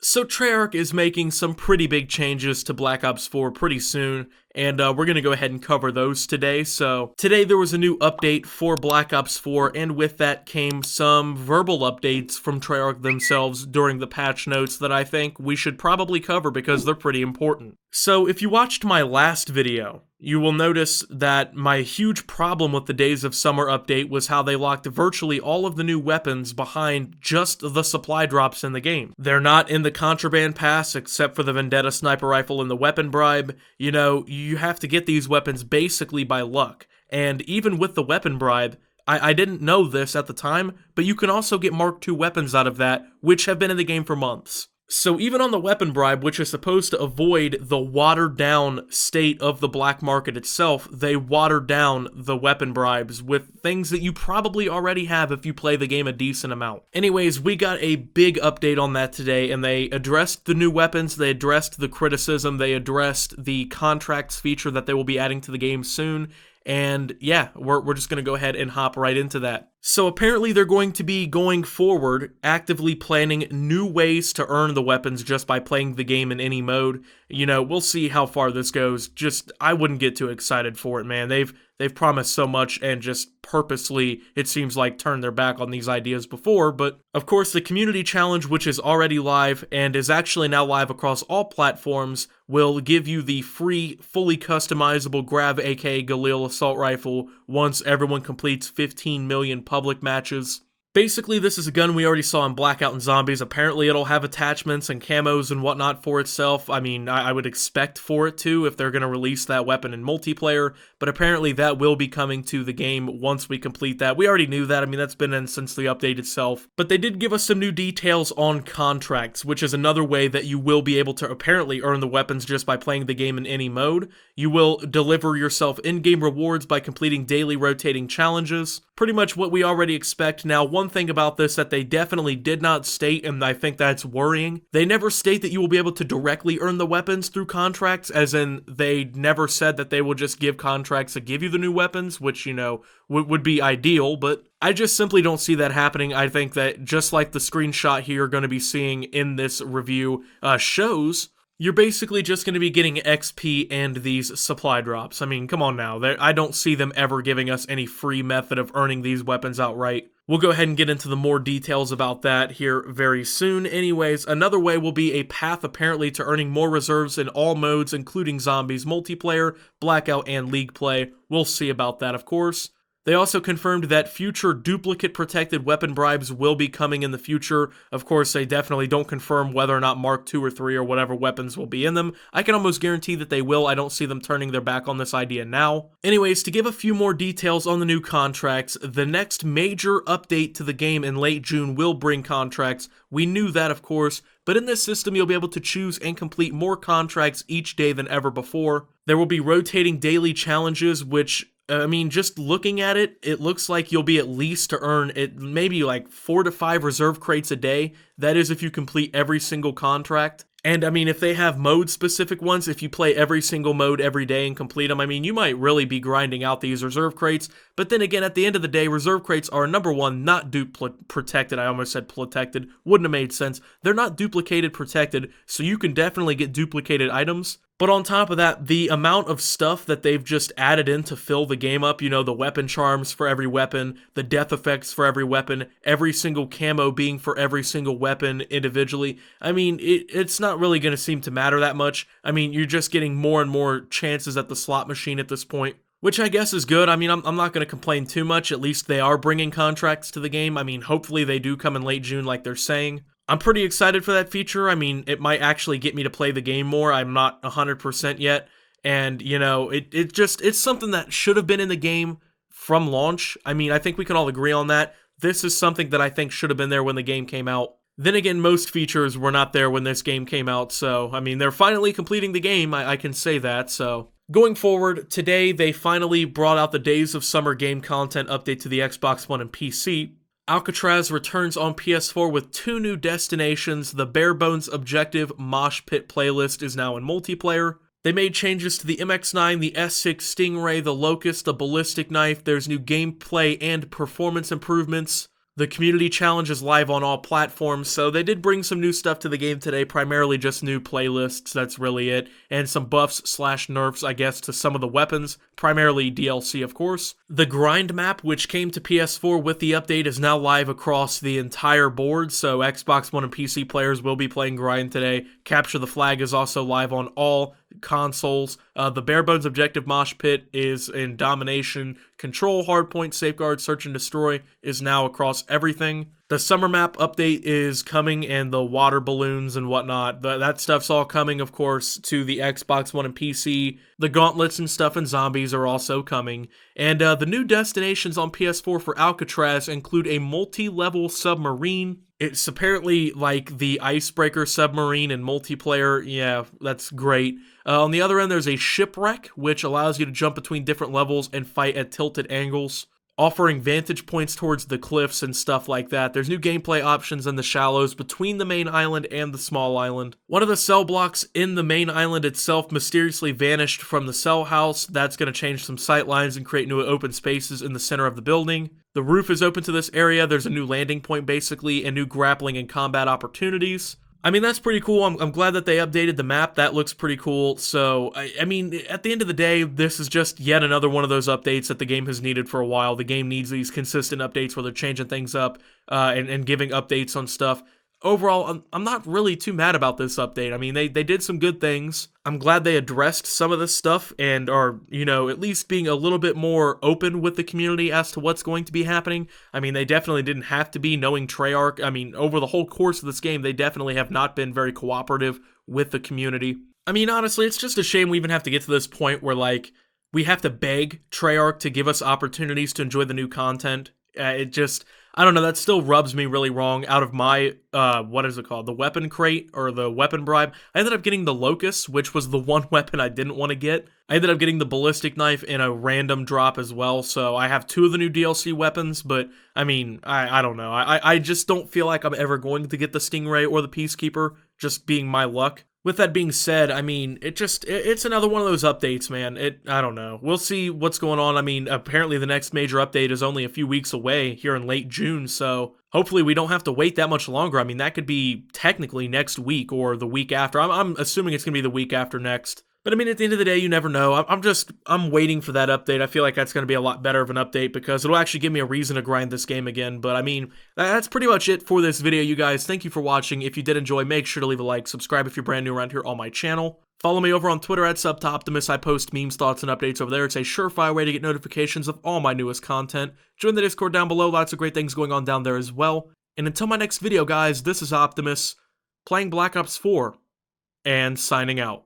So Treyarch is making some pretty big changes to Black Ops 4 pretty soon, and we're going to go ahead and cover those today. So today there was a new update for Black Ops 4, and with that came some verbal updates from Treyarch themselves during the patch notes that I think we should probably cover because they're pretty important. So if you watched my last video, you will notice that my huge problem with the Days of Summer update was how they locked virtually all of the new weapons behind just the supply drops in the game. They're not in the contraband pass except for the Vendetta sniper rifle and the weapon bribe. You know, you have to get these weapons basically by luck. And even with the weapon bribe, I didn't know this at the time, but you can also get Mark II weapons out of that, which have been in the game for months. So even on the weapon bribe, which is supposed to avoid the watered-down state of the black market itself, they watered down the weapon bribes with things that you probably already have if you play the game a decent amount. Anyways, we got a big update on that today, and they addressed the new weapons, they addressed the criticism, they addressed the contracts feature that they will be adding to the game soon, and yeah, we're just going to go ahead and hop right into that. So apparently they're going to be going forward, actively planning new ways to earn the weapons just by playing the game in any mode. You know, we'll see how far this goes. Just, I wouldn't get too excited for it, man. They've promised so much and just purposely, it seems like, turned their back on these ideas before. But of course, the community challenge, which is already live and is actually now live across all platforms, will give you the free, fully customizable Grav aka Galil assault rifle once everyone completes 15 million public matches. Basically, this is a gun we already saw in Blackout and Zombies. Apparently, it'll have attachments and camos and whatnot for itself. I mean, I would expect for it to if they're going to release that weapon in multiplayer, but apparently that will be coming to the game once we complete that. We already knew that. I mean, that's been in since the update itself. But they did give us some new details on contracts, which is another way that you will be able to apparently earn the weapons just by playing the game in any mode. You will deliver yourself in-game rewards by completing daily rotating challenges. Pretty much what we already expect. Now, one thing about this that they definitely did not state, and I think that's worrying, they never state that you will be able to directly earn the weapons through contracts, as in they never said that they will just give contracts to give you the new weapons, which, you know, would be ideal, but I just simply don't see that happening. I think that just like the screenshot here you're going to be seeing in this review shows, you're basically just going to be getting XP and these supply drops. I mean, come on now. I don't see them ever giving us any free method of earning these weapons outright. We'll go ahead and get into the more details about that here very soon. Anyways, another way will be a path apparently to earning more reserves in all modes, including Zombies multiplayer, Blackout, and League play. We'll see about that, of course. They also confirmed that future duplicate protected weapon bribes will be coming in the future. Of course, they definitely don't confirm whether or not Mark II or 3 or whatever weapons will be in them. I can almost guarantee that they will. I don't see them turning their back on this idea now. Anyways, to give a few more details on the new contracts, the next major update to the game in late June will bring contracts. We knew that, of course, but in this system you'll be able to choose and complete more contracts each day than ever before. There will be rotating daily challenges, which, I mean, just looking at it, it looks like you'll be at least to earn it maybe like 4 to 5 reserve crates a day. That is if you complete every single contract. And I mean, if they have mode-specific ones, if you play every single mode every day and complete them, I mean, you might really be grinding out these reserve crates. But then again, at the end of the day, reserve crates are, number one, not protected. I almost said protected. Wouldn't have made sense. They're not duplicated protected, so you can definitely get duplicated items. But on top of that, the amount of stuff that they've just added in to fill the game up, you know, the weapon charms for every weapon, the death effects for every weapon, every single camo being for every single weapon individually, I mean, it's not really going to seem to matter that much. I mean, you're just getting more and more chances at the slot machine at this point, which I guess is good. I mean, I'm not going to complain too much. At least they are bringing contracts to the game. I mean, hopefully they do come in late June like they're saying. I'm pretty excited for that feature. I mean, it might actually get me to play the game more. I'm not 100% yet. And, you know, it's something that should have been in the game from launch. I mean, I think we can all agree on that. This is something that I think should have been there when the game came out. Then again, most features were not there when this game came out. So, I mean, they're finally completing the game. I can say that, so. Going forward, today they finally brought out the Days of Summer game content update to the Xbox One and PC. Alcatraz returns on PS4 with 2 new destinations. The Bare Bones Objective Mosh Pit playlist is now in multiplayer. They made changes to the MX-9, the S6 Stingray, the Locust, the Ballistic Knife. There's new gameplay and performance improvements. The community challenge is live on all platforms, so they did bring some new stuff to the game today, primarily just new playlists, that's really it, and some buffs/nerfs, I guess, to some of the weapons, primarily DLC, of course. The grind map, which came to PS4 with the update, is now live across the entire board, so Xbox One and PC players will be playing grind today. Capture the Flag is also live on all consoles. The bare bones objective mosh pit is in domination. Control, hardpoint, safeguard, search and destroy is now across everything. The summer map update is coming, and the water balloons and whatnot, that stuff's all coming, of course, to the Xbox One and PC. The gauntlets and stuff and zombies are also coming. And the new destinations on PS4 for Alcatraz include a multi-level submarine. It's apparently like the icebreaker submarine in multiplayer. Yeah, that's great. On the other end, there's a shipwreck, which allows you to jump between different levels and fight at tilted angles, offering vantage points towards the cliffs and stuff like that. There's new gameplay options in the shallows between the main island and the small island. One of the cell blocks in the main island itself mysteriously vanished from the cell house. That's going to change some sight lines and create new open spaces in the center of the building. The roof is open to this area. There's a new landing point, basically, and new grappling and combat opportunities. I mean, that's pretty cool. I'm glad that they updated the map. That looks pretty cool. So, I mean, at the end of the day, this is just yet another one of those updates that the game has needed for a while. The game needs these consistent updates where they're changing things up and giving updates on stuff. Overall, I'm not really too mad about this update. I mean, they did some good things. I'm glad they addressed some of this stuff and are, at least being a little bit more open with the community as to what's going to be happening. I mean, they definitely didn't have to be, knowing Treyarch. I mean, over the whole course of this game, they definitely have not been very cooperative with the community. I mean, honestly, it's just a shame we even have to get to this point where, like, we have to beg Treyarch to give us opportunities to enjoy the new content. I don't know, that still rubs me really wrong. Out of my, what is it called? The weapon crate, or the weapon bribe, I ended up getting the Locust, which was the one weapon I didn't want to get. I ended up getting the ballistic knife in a random drop as well, so I have 2 of the new DLC weapons, but, I mean, I don't know. I just don't feel like I'm ever going to get the Stingray or the Peacekeeper, just being my luck. With that being said, I mean, it's another one of those updates, man. I don't know. We'll see what's going on. I mean, apparently the next major update is only a few weeks away here in late June, so hopefully we don't have to wait that much longer. I mean, that could be technically next week or the week after. I'm assuming it's going to be the week after next. But I mean, at the end of the day, you never know. I'm waiting for that update. I feel like that's going to be a lot better of an update because it'll actually give me a reason to grind this game again. But I mean, that's pretty much it for this video, you guys. Thank you for watching. If you did enjoy, make sure to leave a like, subscribe if you're brand new around here on my channel. Follow me over on Twitter at SubToOptimus. I post memes, thoughts, and updates over there. It's a surefire way to get notifications of all my newest content. Join the Discord down below. Lots of great things going on down there as well. And until my next video, guys, this is Optimus, playing Black Ops 4, and signing out.